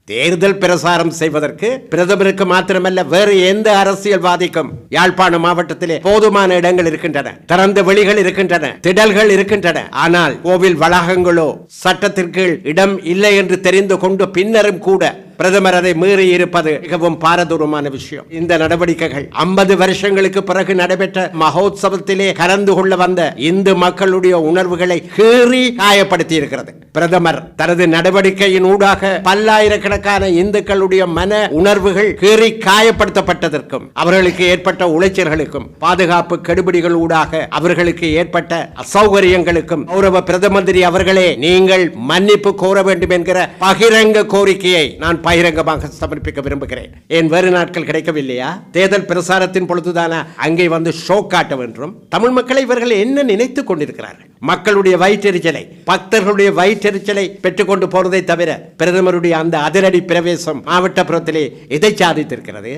தேர்தல் பிரசாரம் செய்வதற்கு பிரதமருக்கு மாத்திரமல்ல வேறு எந்த அரசியல்வாதிக்கும் யாழ்ப்பாண மாவட்டத்திலே போதுமான இடங்கள் இருக்கின்றன, திறந்த வெளிகள் இருக்கின்றன, திடல்கள் இருக்கின்றன. ஆனால் கோவில் வளாகங்களோ சட்டத்திற்கு இடம் இல்லை என்று தெரிந்து கொண்டு பின்னரும் கூட பிரதமர் அதை மீறி இருப்பது மிகவும் பாரதூரமான விஷயம். இந்த நடவடிக்கைகள் 50 வருஷங்களுக்கு பிறகு நடைபெற்ற மகோத்சவத்திலே கலந்து கொள்ள வந்த இந்து மக்களுடைய உணர்வுகளை கீறி காயப்படுத்தி இருக்கிறது. பிரதமர் தனது நடவடிக்கையின் ஊடாக பல்லாயிரக்கணக்கான இந்துக்களுடைய மன உணர்வுகள் கீறி காயப்படுத்தப்பட்டதற்கும் அவர்களுக்கு ஏற்பட்ட உளைச்சல்களுக்கும் பாதுகாப்பு கெடுபிடிகள் ஊடாக அவர்களுக்கு ஏற்பட்ட அசௌகரியங்களுக்கும் கௌரவ பிரதம மந்திரி அவர்களே நீங்கள் மன்னிப்பு கோர வேண்டும் என்கிற பகிரங்க கோரிக்கையை நான் பகிரங்கமாக சமர்ப்பிக்க விரும்புகிறேன். ஏன் வேறு நாட்கள் கிடைக்கவில்லையா? தேர்தல் பிரசாரத்தின் பொழுதுதான அங்கே வந்து ஷோ காட்ட வேண்டும்? தமிழ் மக்களை இவர்கள் என்ன நினைத்துக் கொண்டிருக்கிறார்கள்? மக்களுடைய வயிற்றெரிச்சலை, பக்தர்களுடைய வயிற்றெரிச்சலை பெற்றுக்கொண்டு போறதை தவிர பிரதமருடைய அந்த அதிரடி பிரவேசம் மாவட்டப்புறத்திலே எதை சாதித்திருக்கிறது?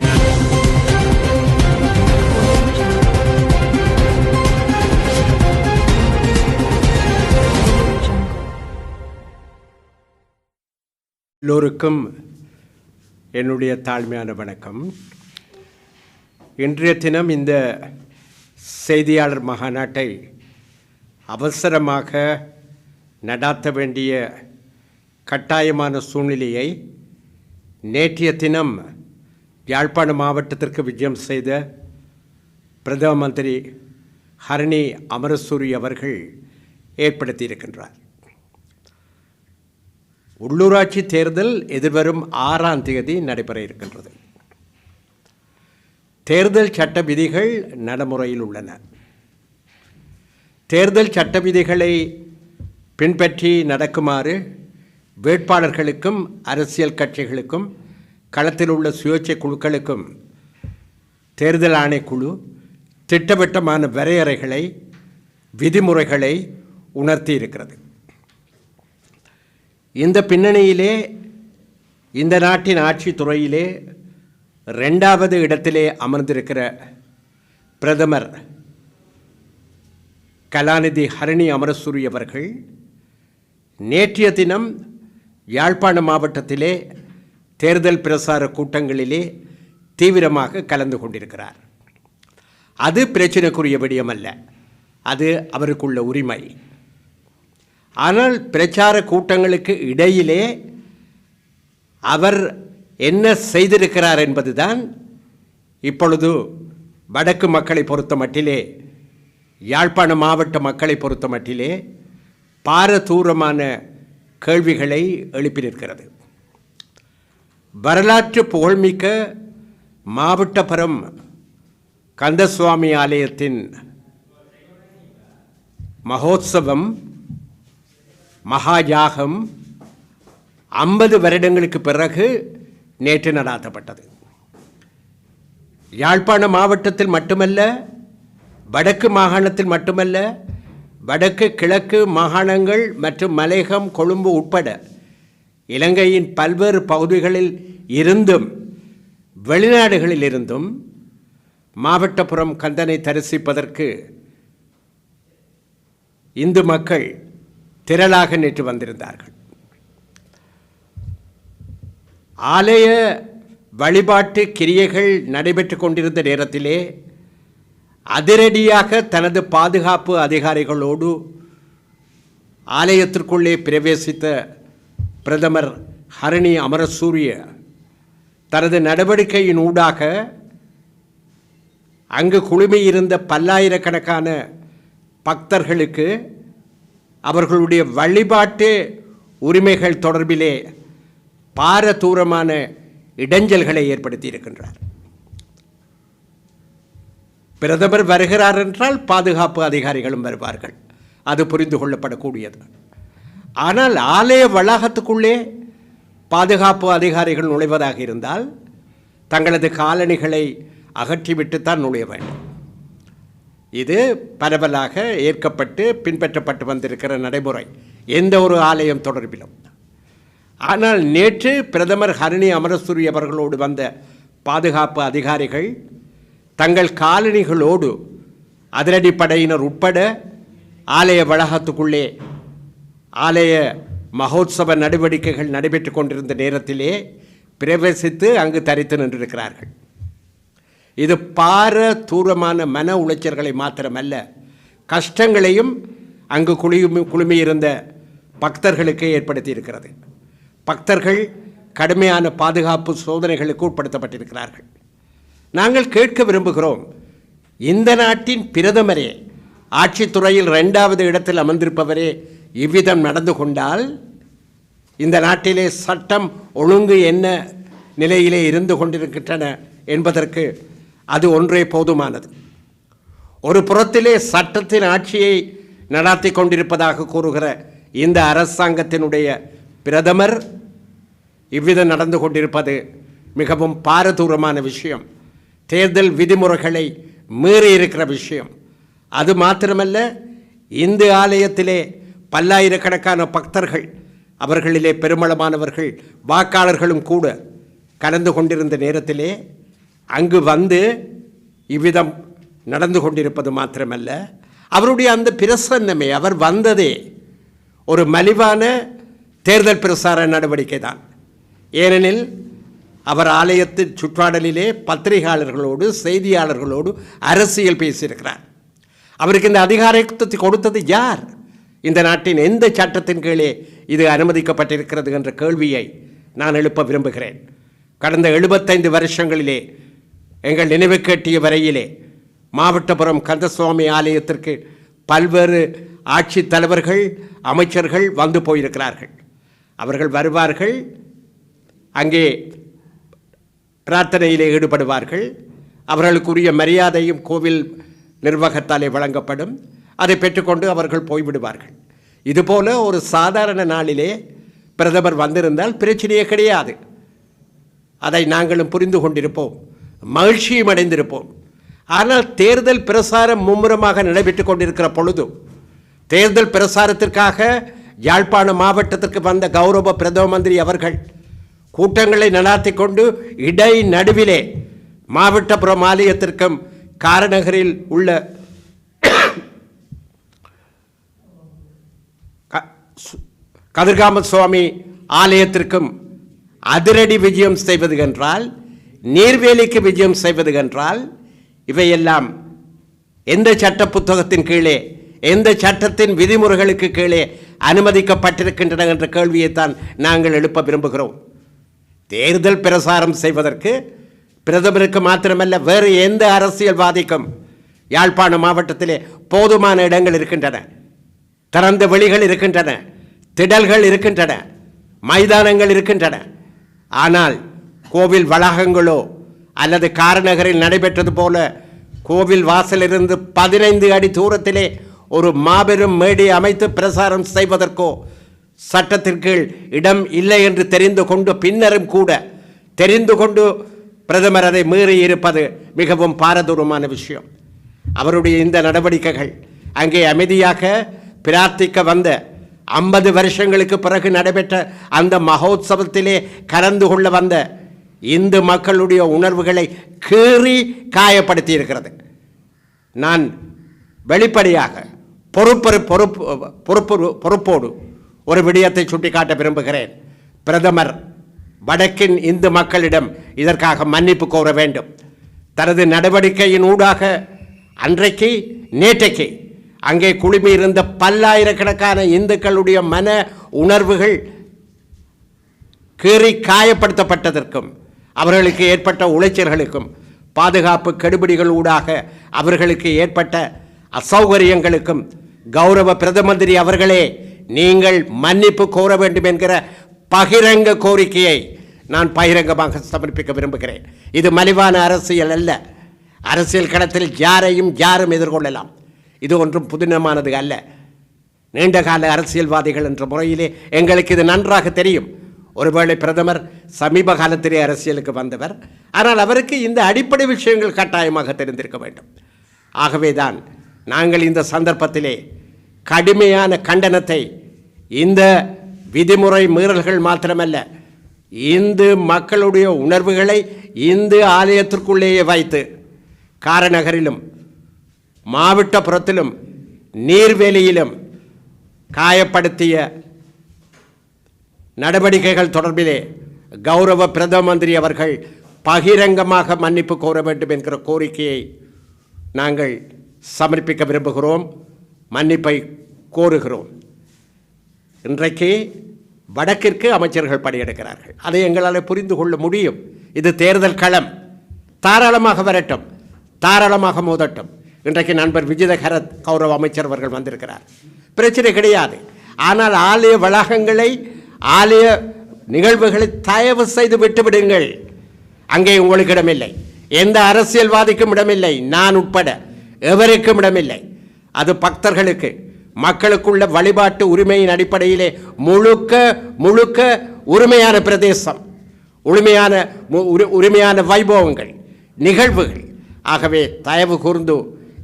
எல்லோருக்கும் என்னுடைய தாழ்மையான வணக்கம். இன்றைய தினம் இந்த செய்தியாளர் மகாநாட்டை அவசரமாக நடாத்த வேண்டிய கட்டாயமான சூழ்நிலையை நேற்றைய தினம் யாழ்ப்பாண மாவட்டத்திற்கு விஜயம் செய்த பிரதம மந்திரி ஹரணி அமரசூரி அவர்கள் ஏற்படுத்தியிருக்கின்றார். உள்ளூராட்சி தேர்தல் எதிர்வரும் 6ஆம் தேதி நடைபெற இருக்கின்றது. தேர்தல் சட்ட விதிகள் நடைமுறையில் உள்ளன. தேர்தல் சட்ட விதிகளை பின்பற்றி நடக்குமாறு வேட்பாளர்களுக்கும் அரசியல் கட்சிகளுக்கும் களத்தில் உள்ள சுயேட்சை குழுக்களுக்கும் தேர்தல் ஆணைக்குழு திட்டவட்டமான வரையறைகளை விதிமுறைகளை உணர்த்தி இருக்கிறது. இந்த பின்னணியிலே இந்த நாட்டின் ஆட்சி துறையிலே 2வது இடத்திலே அமர்ந்திருக்கிற பிரதமர் கலாநிதி ஹரணி அமரசூரி அவர்கள் நேற்றைய தினம் யாழ்ப்பாண மாவட்டத்திலே தேர்தல் பிரசார கூட்டங்களிலே தீவிரமாக கலந்து கொண்டிருக்கிறார். அது பிரச்சனைக்குரிய விடயமல்ல, அது அவருக்குள்ள உரிமை. ஆனால் பிரச்சார கூட்டங்களுக்கு இடையிலே அவர் என்ன செய்திருக்கிறார் என்பதுதான் இப்பொழுது வடக்கு மக்களை பொறுத்த மட்டிலே, யாழ்ப்பாண மாவட்ட மக்களை பொறுத்த மட்டிலே பாரதூரமான கேள்விகளை எழுப்பியிருக்கிறது. வரலாற்று புகழ்மிக்க மாவட்டபுரம் கந்தசுவாமி ஆலயத்தின் மகோத்சவம் மகாயாகம் 50 வருடங்களுக்கு பிறகு நேற்று நடாத்தப்பட்டது. யாழ்ப்பாண மாவட்டத்தில் மட்டுமல்ல, வடக்கு மாகாணத்தில் மட்டுமல்ல, வடக்கு கிழக்கு மாகாணங்கள் மற்றும் மலையகம் கொழும்பு உட்பட இலங்கையின் பல்வேறு பகுதிகளில் இருந்தும் வெளிநாடுகளில் இருந்தும் மாவட்டபுரம் கந்தனை தரிசிப்பதற்கு இந்து மக்கள் திரளாக நேற்று வந்திருந்தார்கள். ஆலய வழிபாட்டு கிரியைகள் நடைபெற்று கொண்டிருந்த நேரத்திலே அதிரடியாக தனது பாதுகாப்பு அதிகாரிகளோடு ஆலயத்திற்குள்ளே பிரவேசித்த பிரதமர் ஹரணி அமரசூரிய தனது நடவடிக்கையின் ஊடாக அங்கு குழுமியிருந்த பல்லாயிரக்கணக்கான பக்தர்களுக்கு அவர்களுடைய வழிபாட்டு உரிமைகள் தொடர்பிலே பாரதூரமான இடைஞ்சல்களை ஏற்படுத்தி இருக்கின்றார். பிரதமர் வருகிறார் என்றால் பாதுகாப்பு அதிகாரிகளும் வருவார்கள், அது புரிந்து கொள்ளப்படக்கூடியது. ஆனால் ஆலய வளாகத்துக்குள்ளே பாதுகாப்பு அதிகாரிகள் நுழைவதாக இருந்தால் தங்களது காலணிகளை அகற்றிவிட்டுத்தான் நுழைய வேண்டும். இது பரவலாக ஏற்கப்பட்டு பின்பற்றப்பட்டு வந்திருக்கிற நடைமுறை எந்த ஒரு ஆலயம் தொடர்பிலும். ஆனால் நேற்று பிரதமர் ஹரணி அமரசூரி அவர்களோடு வந்த பாதுகாப்பு அதிகாரிகள் தங்கள் காலணிகளோடு அதிரடி படையினர் உட்பட ஆலய வளாகத்துக்குள்ளே ஆலய மகோத்சவ நடவடிக்கைகள் நடைபெற்று கொண்டிருந்த நேரத்திலே பிரவேசித்து அங்கு தரித்து நின்றிருக்கிறார்கள். இது தூரமான மன உளைச்சல்களை மாத்திரமல்ல, கஷ்டங்களையும் அங்கு குழுமியிருந்த பக்தர்களுக்கு ஏற்படுத்தி இருக்கிறது. பக்தர்கள் கடுமையான பாதுகாப்பு சோதனைகளுக்கு உட்படுத்தப்பட்டிருக்கிறார்கள். நாங்கள் கேட்க விரும்புகிறோம், இந்த நாட்டின் பிரதமரே, ஆட்சித்துறையில் 2வது இடத்தில் அமர்ந்திருப்பவரே இவ்விதம் நடந்து கொண்டால் இந்த நாட்டிலே சட்டம் ஒழுங்கு என்ன நிலையிலே இருந்து கொண்டிருக்கின்றன என்பதற்கு அது ஒன்றே போதுமானது. ஒரு புறத்திலே சட்டத்தின் ஆட்சியை நடாத்தி கொண்டிருப்பதாக கூறுகிற இந்த அரசாங்கத்தினுடைய பிரதமர் இவ்விதம் நடந்து கொண்டிருப்பது மிகவும் பாரதூரமான விஷயம், தேர்தல் விதிமுறைகளை மீறி இருக்கிற விஷயம். அது மாத்திரமல்ல, இந்து ஆலயத்திலே பல்லாயிரக்கணக்கான பக்தர்கள், அவர்களிலே பெருமளமானவர்கள் வாக்காளர்களும் கூட கலந்து கொண்டிருந்த நேரத்திலே அங்கு வந்து இவ்விதம் நடந்து கொண்டிருப்பது மாத்திரமல்ல, அவருடைய அந்த பிரசன்னமே, அவர் வந்ததே ஒரு மலிவான தேர்தல் பிரசார நடவடிக்கை தான். ஏனெனில் அவர் ஆலயத்தின் சுற்றாடலிலே பத்திரிகையாளர்களோடு செய்தியாளர்களோடு அரசியல் பேசியிருக்கிறார். அவருக்கு இந்த அதிகாரத்தை கொடுத்தது யார்? இந்த நாட்டின் எந்த சட்டத்தின் கீழே இது அனுமதிக்கப்பட்டிருக்கிறது என்ற கேள்வியை நான் எழுப்ப விரும்புகிறேன். கடந்த 75 வருஷங்களிலே எங்கள் நினைவு கேட்டிய வரையிலே மாவட்டபுரம் கந்தசுவாமி ஆலயத்திற்கு பல்வேறு ஆட்சி தலைவர்கள், அமைச்சர்கள் வந்து போயிருக்கிறார்கள். அவர்கள் வருவார்கள், அங்கே பிரார்த்தனையிலே ஈடுபடுவார்கள். அவர்களுக்குரிய மரியாதையும் கோவில் நிர்வாகத்தாலே வழங்கப்படும். அதை பெற்றுக்கொண்டு அவர்கள் போய்விடுவார்கள். இதுபோல ஒரு சாதாரண நாளிலே பிரதமர் வந்திருந்தால் பிரச்சனையே கிடையாது. அதை நாங்களும் புரிந்து கொண்டிருப்போம், மகிழ்ச்சியும் அடைந்திருப்போம். ஆனால் தேர்தல் பிரசாரம் மும்முரமாக நடைபெற்று கொண்டிருக்கிற பொழுது, தேர்தல் பிரசாரத்திற்காக யாழ்ப்பாண மாவட்டத்திற்கு வந்த கௌரவ பிரதம மந்திரி அவர்கள் கூட்டங்களை நடாத்தி கொண்டு இடை நடுவிலே மாவட்டபுரம் ஆலயத்திற்கும் காரநகரில் உள்ள கதிர்காம சுவாமி ஆலயத்திற்கும் அதிரடி விஜயம் செய்வது என்றால், நீர்வேலிக்கு விஜயம் செய்வது என்றால், இவையெல்லாம் எந்த சட்ட புத்தகத்தின் கீழே, எந்த சட்டத்தின் விதிமுறைகளுக்கு கீழே அனுமதிக்கப்பட்டிருக்கின்றன என்ற கேள்வியைத்தான் நாங்கள் எழுப்ப விரும்புகிறோம். தேர்தல் பிரசாரம் செய்வதற்கு பிரதமருக்கு மாத்திரமல்ல, வேறு எந்த அரசியல்வாதிக்கும் யாழ்ப்பாண மாவட்டத்திலே போதுமான இடங்கள் இருக்கின்றன, திறந்த வெளிகள் இருக்கின்றன, திடல்கள் இருக்கின்றன, மைதானங்கள் இருக்கின்றன. ஆனால் கோவில் வளாகங்களோ அல்லது காரநகரில் நடைபெற்றது போல கோவில் வாசலிலிருந்து 15 அடி தூரத்திலே ஒரு மாபெரும் மேடை அமைத்து பிரசாரம் செய்வதற்கோ சட்டத்தின் கீழ் இடம் இல்லை என்று தெரிந்து கொண்டு, பின்னரும் கூட தெரிந்து கொண்டு பிரதமர் அதை மீறி இருப்பது மிகவும் பாரதூரமான விஷயம். அவருடைய இந்த நடவடிக்கைகள் அங்கே அமைதியாக பிரார்த்திக்க வந்த 50 வருஷங்களுக்கு பிறகு நடைபெற்ற அந்த மகோத்சவத்திலே கலந்து கொள்ள வந்த இந்து மக்களுடைய உணர்வுகளை கீறி காயப்படுத்தி இருக்கிறது. நான் வெளிப்படையாக பொறுப்போடு ஒரு விடயத்தை சுட்டிக்காட்ட விரும்புகிறேன். பிரதமர் வடக்கின் இந்து மக்களிடம் இதற்காக மன்னிப்பு கோர வேண்டும். தனது நடவடிக்கையின் ஊடாக அன்றைக்கு நேற்றைக்கு அங்கே குழுமியிருந்த பல்லாயிரக்கணக்கான இந்துக்களுடைய மன உணர்வுகள் கீறி காயப்படுத்தப்பட்டதற்கும் அவர்களுக்கு ஏற்பட்ட உளைச்சல்களுக்கும் பாதுகாப்பு கெடுபிடிகள் ஊடாக அவர்களுக்கு ஏற்பட்ட அசௌகரியங்களுக்கும் கௌரவ பிரதம மந்திரி அவர்களே நீங்கள் மன்னிப்பு கோர வேண்டும் என்கிற பகிரங்க கோரிக்கையை நான் பகிரங்கமாக சமர்ப்பிக்க விரும்புகிறேன். இது மலிவான அரசியல் அல்ல. அரசியல் களத்தில் யாரும் எதிர்கொள்ளலாம். இது ஒன்றும் புதினமானது அல்ல. நீண்டகால அரசியல்வாதிகள் என்ற முறையிலே எங்களுக்கு இது நன்றாக தெரியும். ஒருவேளை பிரதமர் சமீப காலத்திலே அரசியலுக்கு வந்தவர், ஆனால் அவருக்கு இந்த அடிப்படை விஷயங்கள் கட்டாயமாக தெரிந்திருக்க வேண்டும். ஆகவேதான் நாங்கள் இந்த சந்தர்ப்பத்திலே கடுமையான கண்டனத்தை, இந்த விதிமுறை மீறல்கள் மாத்திரமல்ல, இந்து மக்களுடைய உணர்வுகளை இந்து ஆலயத்திற்குள்ளேயே வைத்து காரநகரிலும் மாவட்டபுரத்திலும் நீர்வேலியிலும் காயப்படுத்திய நடவடிக்கைகள் தொடர்பிலே கௌரவ பிரதம மந்திரி அவர்கள் பகிரங்கமாக மன்னிப்பு கோர வேண்டும் என்கிற கோரிக்கையை நாங்கள் சமர்ப்பிக்க விரும்புகிறோம், மன்னிப்பை கோருகிறோம். இன்றைக்கு வடக்கிற்கு அமைச்சர்கள் பணியெடுக்கிறார்கள், அதை எங்களால் புரிந்து கொள்ள முடியும். இது தேர்தல் களம், தாராளமாக வரட்டும், தாராளமாக மோதட்டும். இன்றைக்கு நண்பர் விஜிதஹரத் கௌரவ அமைச்சர் அவர்கள் வந்திருக்கிறார், பிரச்சனை கிடையாது. ஆனால் ஆலய வளாகங்களை, ஆலய நிகழ்வுகளை தயவு செய்து விட்டுவிடுங்கள். அங்கே உங்களுக்கு இடமில்லை, எந்த அரசியல்வாதிக்கும் இடமில்லை, நான் உட்பட எவருக்கும் இடமில்லை. அது பக்தர்களுக்கு, மக்களுக்குள்ள வழிபாட்டு உரிமையின் அடிப்படையிலே முழுக்க முழுக்க உரிமையான பிரதேசம், உரிமையான வைபவங்கள், நிகழ்வுகள். ஆகவே தயவு கூர்ந்து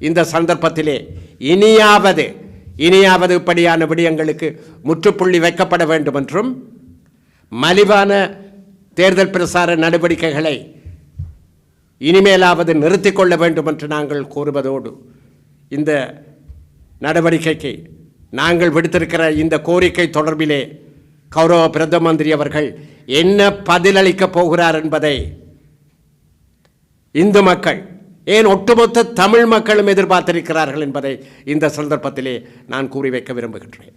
இந்த சந்தர்ப்பத்திலே இனியாவது இப்படியான விடயங்களுக்கு முற்றுப்புள்ளி வைக்கப்பட வேண்டும் என்றும், மலிவான தேர்தல் பிரசார நடவடிக்கைகளை இனிமேலாவது நிறுத்திக் கொள்ள வேண்டும் என்று நாங்கள் கூறுவதோடு, இந்த நடவடிக்கைக்கு நாங்கள் விடுத்திருக்கிற இந்த கோரிக்கை தொடர்பிலே கௌரவ பிரதம மந்திரி அவர்கள் என்ன பதிலளிக்கப் போகிறார் என்பதை இந்து மக்கள், ஏன் ஒட்டுமொத்த தமிழ் மக்களும் எதிர்பார்த்திருக்கிறார்கள் என்பதை இந்த சந்தர்ப்பத்திலே நான் கூறி வைக்க விரும்புகின்றேன்.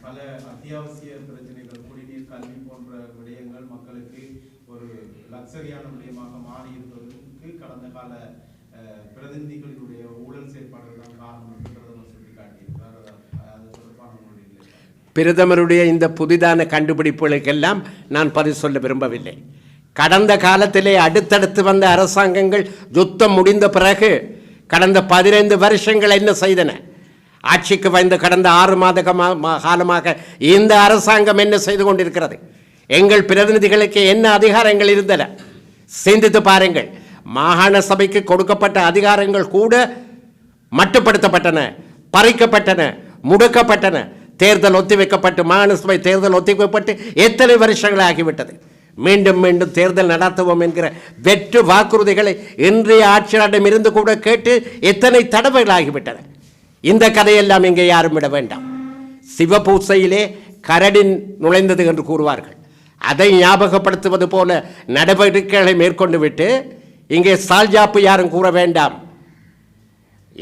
பல அத்தியாவசிய பிரச்சனைகள், குடிநீர், கல்வி போன்ற விடயங்கள் மக்களுக்கு ஒரு லக்ஸரியான விடயமாக மாறி இருப்பதற்கு கடந்த கால பிரதிநிதிகளினுடைய ஊழல் செயற்பாடுகள் தான் காரணம் என்று பிரதமர் சுட்டிக்காட்டியிருக்கிறார். அது தொடர்பான பிரதமருடைய இந்த புதிதான கண்டுபிடிப்புகளுக்கெல்லாம் நான் பதில் சொல்ல விரும்பவில்லை. கடந்த காலத்திலே அடுத்தடுத்து வந்த அரசாங்கங்கள் யுத்தம் முடிந்த பிறகு கடந்த 15 வருஷங்கள் என்ன செய்தன? ஆட்சிக்கு வந்து கடந்த 6 மாத காலமாக இந்த அரசாங்கம் என்ன செய்து கொண்டிருக்கிறது? எங்கள் பிரதிநிதிகளுக்கு என்ன அதிகாரங்கள் இருந்தன? சிந்தித்து பாருங்கள். மாகாண சபைக்கு கொடுக்கப்பட்ட அதிகாரங்கள் கூட மட்டுப்படுத்தப்பட்டன, பறிக்கப்பட்டன, முடக்கப்பட்டன. தேர்தல் ஒத்திவைக்கப்பட்டு, மாகாண சபை தேர்தல் ஒத்திவைக்கப்பட்டு எத்தனை வருஷங்கள் ஆகிவிட்டது? மீண்டும் மீண்டும் தேர்தல் நடத்துவோம் என்கிற வெற்று வாக்குறுதிகளை இன்றைய ஆட்சியாளரிடம் இருந்து கூட கேட்டு எத்தனை தடவைகள் ஆகிவிட்டன. இந்த கதையெல்லாம் இங்கே யாரும் விட வேண்டாம். சிவபூசையிலே கரடி நுழைந்தது என்று கூறுவார்கள். அதை ஞாபகப்படுத்துவது போல நடவடிக்கைகளை மேற்கொண்டு விட்டு இங்கே சால்ஜாப்பு யாரும் கூற வேண்டாம்.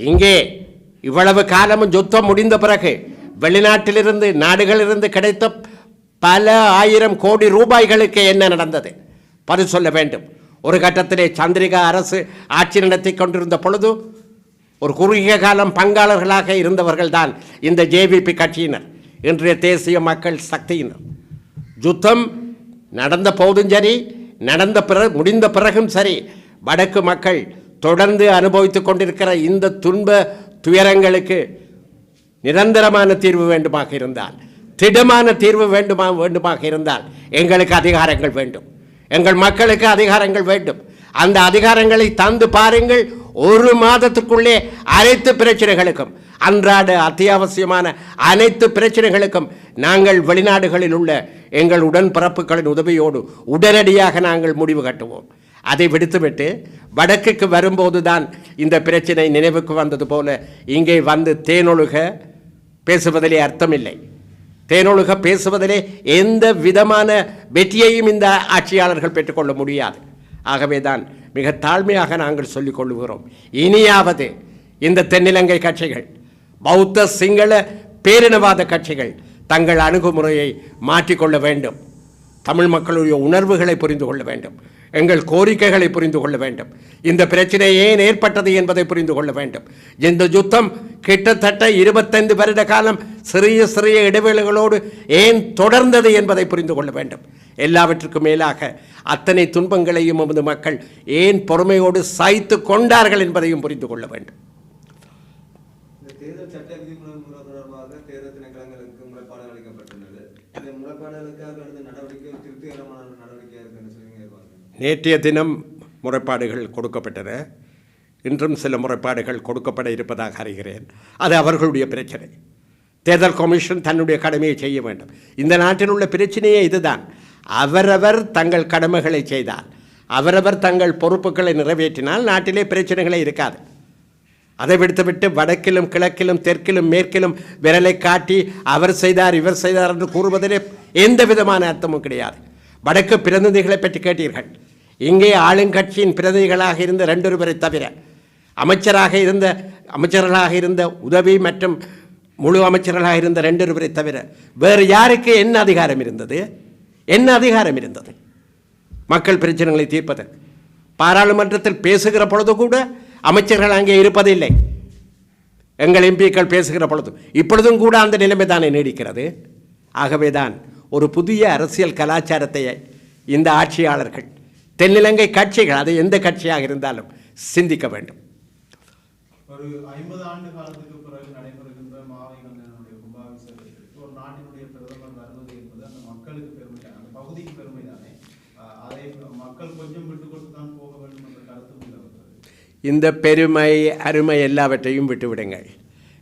இங்கே இவ்வளவு காலமும் யுத்தம் முடிந்த பிறகு வெளிநாட்டிலிருந்து, நாடுகளிலிருந்து கிடைத்த பல 1000 கோடி ரூபாய்களுக்கு என்ன நடந்தது? பதில் சொல்ல வேண்டும். ஒரு கட்டத்திலே சந்திரிகா அரசு ஆட்சி நடத்தி கொண்டிருந்த பொழுது ஒரு குறுகிய காலம் பங்காளர்களாக இருந்தவர்கள் தான் இந்த ஜேவிபி கட்சியினர், இன்றைய தேசிய மக்கள் சக்தியினர். யுத்தம் நடந்த போதும் சரி, முடிந்த பிறகும் சரி, வடக்கு மக்கள் தொடர்ந்து அனுபவித்துக் கொண்டிருக்கிற இந்த துன்ப துயரங்களுக்கு நிரந்தரமான தீர்வு வேண்டுமாக இருந்தால், திடமான தீர்வு வேண்டுமாக இருந்தால் எங்களுக்கு அதிகாரங்கள் வேண்டும், எங்கள் மக்களுக்கு அதிகாரங்கள் வேண்டும். அந்த அதிகாரங்களை தந்து பாருங்கள். 1 மாதத்துக்குள்ளே அனைத்து பிரச்சனைகளுக்கும், அன்றாட அத்தியாவசியமான அனைத்து பிரச்சனைகளுக்கும் நாங்கள் வெளிநாடுகளில் உள்ள எங்கள் உடன்பிறப்புகளின் உதவியோடு உடனடியாக நாங்கள் முடிவு கட்டுவோம். அதை விடுத்துவிட்டு வடக்குக்கு வரும்போது தான் இந்த பிரச்சனை நினைவுக்கு வந்தது போல இங்கே வந்து தேனொழுக பேசுவதிலே அர்த்தமில்லை. தேனொழுக பேசுவதிலே எந்த விதமான வெற்றியையும் இந்த ஆட்சியாளர்கள் பெற்றுக்கொள்ள முடியாது. ஆகவே தான் மிக தாழ்மையாக நாங்கள் சொல்லிக் கொள்ளுகிறோம், இனியாவது இந்த தென்னிலங்கை கட்சிகள், பௌத்த சிங்கள பேரினவாத கட்சிகள் தங்கள் அணுகுமுறையை மாற்றிக்கொள்ள வேண்டும். தமிழ் மக்களுடைய உணர்வுகளை புரிந்து கொள்ள வேண்டும், எங்கள் கோரிக்கைகளை புரிந்து கொள்ள வேண்டும், இந்த பிரச்சனை ஏன் ஏற்பட்டது என்பதை புரிந்து கொள்ள வேண்டும். இந்த யுத்தம் கிட்டத்தட்ட 25 வருட காலம் சிறிய சிறிய இடைவேளைகளோடு ஏன் தொடர்ந்தது என்பதை புரிந்து கொள்ள வேண்டும். எல்லாவற்றுக்கும் மேலாக அத்தனை துன்பங்களையும் நமது மக்கள் ஏன் பொறுமையோடு சாய்த்து கொண்டார்கள் என்பதையும் புரிந்து கொள்ள வேண்டும். நேற்றைய தினம் முறைப்பாடுகள் கொடுக்கப்பட்டன, இன்றும் சில முறைப்பாடுகள் கொடுக்கப்பட இருப்பதாக அறிகிறேன். அது அவர்களுடைய பிரச்சனை. தேர்தல் கமிஷன் தன்னுடைய கடமையை செய்ய வேண்டும். இந்த நாட்டில் உள்ள பிரச்சனையே இதுதான். அவரவர் தங்கள் கடமைகளை செய்தால், அவரவர் தங்கள் பொறுப்புகளை நிறைவேற்றினால் நாட்டிலே பிரச்சனைகளே இருக்காது. அதை விடுத்துவிட்டு வடக்கிலும் கிழக்கிலும் தெற்கிலும் மேற்கிலும் விரலை காட்டி அவர் செய்தார் இவர் செய்தார் என்று கூறுவதிலே எந்த விதமான அர்த்தமும் கிடையாது. வடக்கு பிரதிநிதிகளை பற்றி கேட்டீர்கள். இங்கே ஆளுங்கட்சியின் பிரதிநிதிகளாக இருந்த 2 பேரை தவிர அமைச்சர்களாக இருந்த உதவி மற்றும் முழு அமைச்சர்களாக இருந்த 2 பேரை தவிர வேறு யாருக்கு என்ன அதிகாரம் இருந்தது? என்ன அதிகாரம் இருந்தது மக்கள் பிரச்சனைகளை தீர்ப்பதற்கு? பாராளுமன்றத்தில் பேசுகிற பொழுது கூட அமைச்சர்கள் அங்கே இருப்பதில்லை. எங்கள் எம்பிக்கள் பேசுகிற பொழுது இப்பொழுதும் கூட அந்த நிலைமை தானே நீடிக்கிறது. ஆகவேதான் ஒரு புதிய அரசியல் கலாச்சாரத்தை இந்த ஆட்சியாளர்கள், தென்னிலங்கை கட்சிகள், அது எந்த கட்சியாக இருந்தாலும் சிந்திக்க வேண்டும். ஒரு 50 ஆண்டு காலத்துக்கு பிறகு நடைபெறுகின்ற மாவை கந்தனுடைய கும்பாபிஷேகத்திற்கு ஒரு நாட்டினுடைய பிரதமர் வருவது என்பது அந்த மக்களுக்கு பெருமை, அந்த பகுதிக்கு பெருமை தானே. அதை மக்கள் கொஞ்சம் விட்டு கொடுத்து தான் போக வேண்டும் என்ற கருத்து உள்ளது. இந்த பெருமை அருமை எல்லாவற்றையும் விட்டுவிடுங்கள்.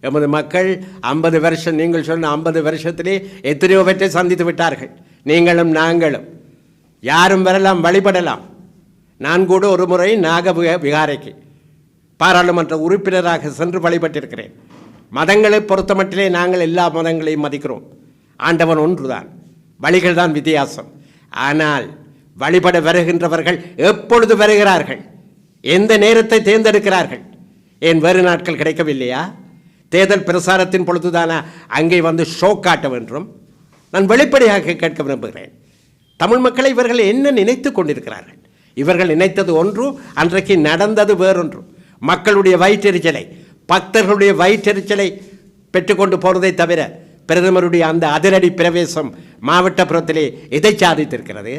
எமது மக்கள் 50 வருஷம், நீங்கள் சொன்ன 50 வருஷத்திலே எத்தனையோ பேற்றை சந்தித்து விட்டார்கள். நீங்களும் நாங்களும் யாரும் வரலாம், வழிபடலாம். நான் கூட ஒரு முறை நாக விகாரைக்கு பாராளுமன்ற உறுப்பினராக சென்று வழிபட்டிருக்கிறேன். மதங்களை பொறுத்தமட்டிலே நாங்கள் எல்லா மதங்களையும் மதிக்கிறோம். ஆண்டவன் ஒன்றுதான், வழிகள் தான் வித்தியாசம். ஆனால் வழிபட வருகின்றவர்கள் எப்பொழுது வருகிறார்கள், எந்த நேரத்தை தேர்ந்தெடுக்கிறார்கள்? ஏன் வேறு நாட்கள் கிடைக்கவில்லையா? தேர்தல் பிரசாரத்தின் பொழுதுதானா அங்கே வந்து ஷோ காட்ட வேண்டும்? நான் வெளிப்படையாக கேட்க விரும்புகிறேன். தமிழ் மக்களை இவர்கள் என்ன நினைத்து கொண்டிருக்கிறார்கள்? இவர்கள் நினைத்தது ஒன்று, அன்றைக்கு நடந்தது வேறொன்று. மக்களுடைய வயிற்றெரிச்சலை, பக்தர்களுடைய வயிற்றெரிச்சலை பெற்றுக்கொண்டு போனதை தவிர பிரதமருடைய அந்த அதிரடி பிரவேசம் மாவட்டப்புறத்திலே எதை சாதித்திருக்கிறது?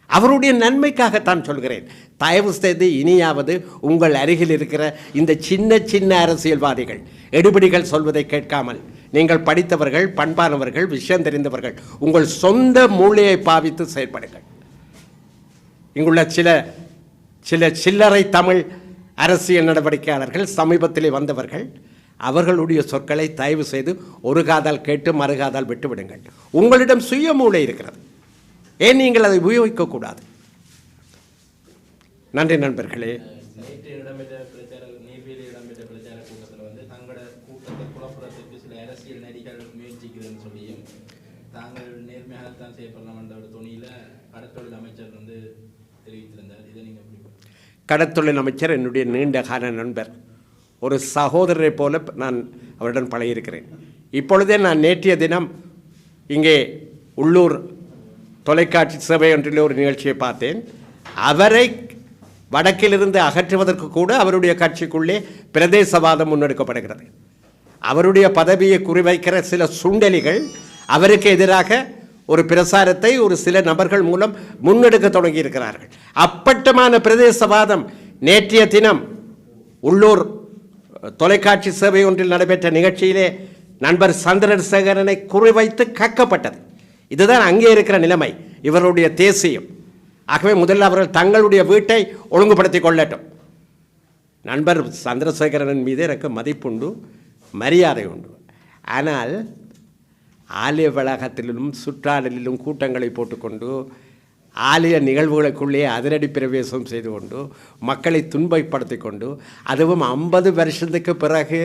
அவருடைய நன்மைக்காகத்தான் சொல்கிறேன். தயவு செய்து இனியாவது உங்கள் அருகில் இருக்கிற இந்த சின்ன சின்ன அரசியல்வாதிகள், எடுபிடிகள் சொல்வதை கேட்காமல், நீங்கள் படித்தவர்கள், பண்பானவர்கள், விஷயம் தெரிந்தவர்கள், உங்கள் சொந்த மூளையை பாவித்து செயல்படுங்கள். இங்குள்ள சில சில்லறை தமிழ் அரசியல் நடவடிக்கையாளர்கள், சமீபத்திலே வந்தவர்கள், அவர்களுடைய சொற்களை தயவு செய்து ஒரு காதால் கேட்டு மறுகாதால் விட்டுவிடுங்கள். உங்களிடம் சுய மூளை இருக்கிறது, ஏன் நீங்கள் அதை உபயோகிக்கக்கூடாது? நன்றி நண்பர்களே. நேற்று இடம்பெற்ற நீர்வேலி இடம்பெற்ற பிரச்சார கூட்டத்தில் வந்து தங்களோட கூட்டத்தை குழப்பறதுக்கு சில அரசியல் நடிகர்கள் முயற்சிக்குதுன்னு சொல்லியும் தாங்கள் நேர்மையாகத்தான் செய்யப்படலாம் என்ற ஒரு துணியில் கடத்தொழில் அமைச்சர் வந்து தெரிவித்திருந்தார். இதை நீங்கள் எப்படி? கடத்தொழில் அமைச்சர் என்னுடைய நீண்ட கால நண்பர், ஒரு சகோதரரை போல நான் அவருடன் பழகியிருக்கிறேன். இப்பொழுதே நான் நேற்றைய தினம் இங்கே உள்ளூர் தொலைக்காட்சி சேவை ஒன்றில் ஒரு நிகழ்ச்சியை பார்த்தேன். அவரை வடக்கிலிருந்து அகற்றுவதற்கு கூட அவருடைய கட்சிக்குள்ளே பிரதேசவாதம் முன்னெடுக்கப்படுகிறது. அவருடைய பதவியை குறிவைக்கிற சில சுண்டலிகள் அவருக்கு எதிராக ஒரு பிரசாரத்தை ஒரு சில நபர்கள் மூலம் முன்னெடுக்க தொடங்கியிருக்கிறார்கள். அப்பட்டமான பிரதேசவாதம் நேற்றைய தினம் உள்ளூர் தொலைக்காட்சி சேவை ஒன்றில் நடைபெற்ற நிகழ்ச்சியிலே நண்பர் சந்திரசேகரனை குறிவைத்து கக்கப்பட்டது. இதுதான் அங்கே இருக்கிற நிலைமை, இவருடைய தேசியம். ஆகவே முதல்ல அவர்கள் தங்களுடைய வீட்டை ஒழுங்குபடுத்திக் கொள்ளட்டும். நண்பர் சந்திரசேகரன் மீது எனக்கு மதிப்புண்டு, மரியாதை உண்டு. ஆனால் ஆலய வளாகத்திலும் சுற்றாடலிலும் கூட்டங்களை போட்டுக்கொண்டு, ஆலய நிகழ்வுகளுக்குள்ளே அதிரடி பிரவேசம் செய்து கொண்டு, மக்களை துன்பப்படுத்தி கொண்டு, அதுவும் 50 வருஷத்துக்கு பிறகு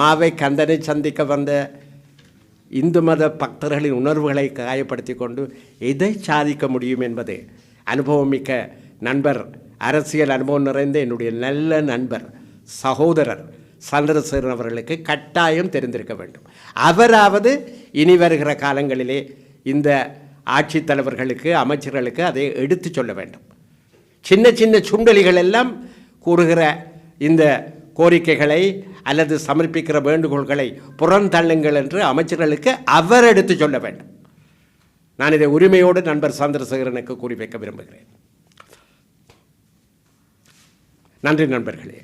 மாவை கந்தனை சந்திக்க வந்த இந்து மத பக்தர்களின் உணர்வுகளை காயப்படுத்தி கொண்டு எதை சாதிக்க முடியும் என்பது அனுபவமிக்க நண்பர், அரசியல் அனுபவம் நிறைந்த என்னுடைய நல்ல நண்பர், சகோதரர் சந்திரசேகரன் அவர்களுக்கு கட்டாயம் தெரிந்திருக்க வேண்டும். அவராவது இனி வருகிற காலங்களிலே இந்த ஆட்சித்தலைவர்களுக்கு, அமைச்சர்களுக்கு அதை எடுத்து சொல்ல வேண்டும். சின்ன சின்ன சுண்டலிகள் எல்லாம் கூறுகிற இந்த கோரிக்கைகளை அல்லது சமர்ப்பிக்கிற வேண்டுகோள்களை புறந்தள்ளுங்கள் என்று அமைச்சர்களுக்கு அவர் எடுத்து சொல்ல வேண்டும். நான் இதை உரிமையோடு நண்பர் சந்திரசேகரனுக்கு கூறி வைக்க விரும்புகிறேன். நன்றி நண்பர்களே.